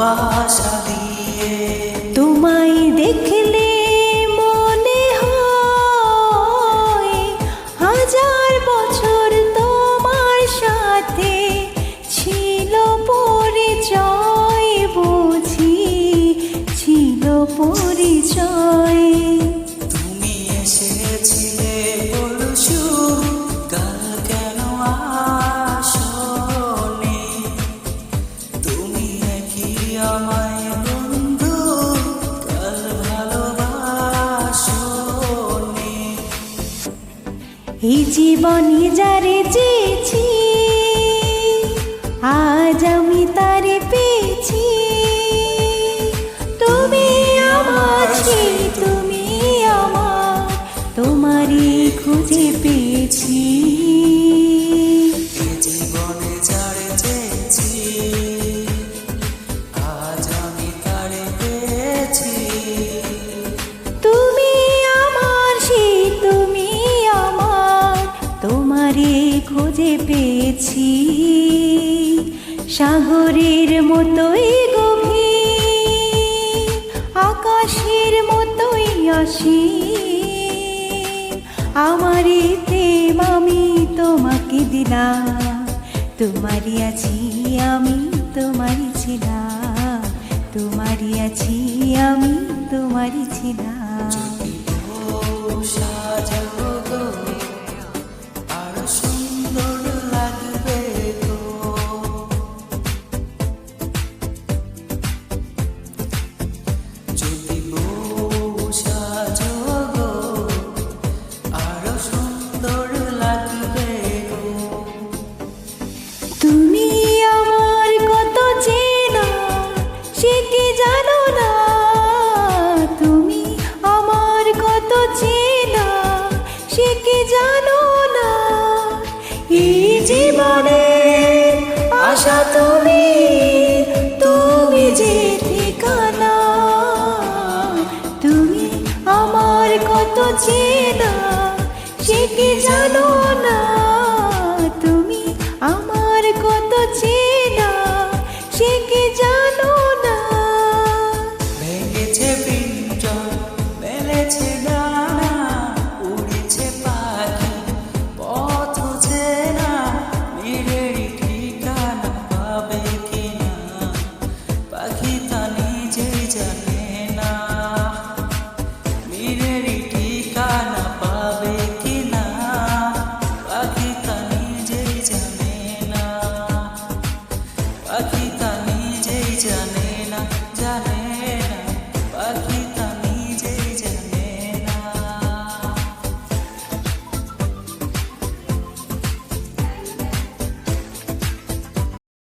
ভালোবাসা দিয়ে। তোমায় দেখলে মনে হয় হাজার বছর তোমার সাথে ছিল পরিচয়, বুঝি ছিল পরিচয়। তুমি এসেছিলে পরশু, কাল কেন আসোনি? তুমি কি আমায় বন্ধু কাল ভালোবাসোনি? এই জীবনে যারে চেয়েছি আজ আমি তারে পেয়েছি। তুমি আমার সেই তুমি আমার, তোমারই খুঁজে পেয়েছি। এ জীবনে যারে চেয়েছি আজ আমি তারে পেয়েছি। তুমি আমার সেই তুমি আমার, তোমারই খুঁজে পেয়েছি। সাগরের মতোই গভীর, আকাশের মতোই অসীম, আমারই প্রেম আমি তোমাকে দিলাম। তোমারই আছি আমি, তোমারই ছিলাম, তোমারই আছি আমি, তোমারই ছিলাম। সাজাবো গো আরো সুন্দর লাগবে গো। যদি বউ সাজো গো আরো সুন্দর লাগবে গো। তুমি আমার কত চেনা সে কি জানো না, তুমি আমার কত চেনা সে কি জানো না। এই জীবনে আশা তুমি, তুমি যে ঠিকানা। তুমি আমার কত চেনা সে কি জানো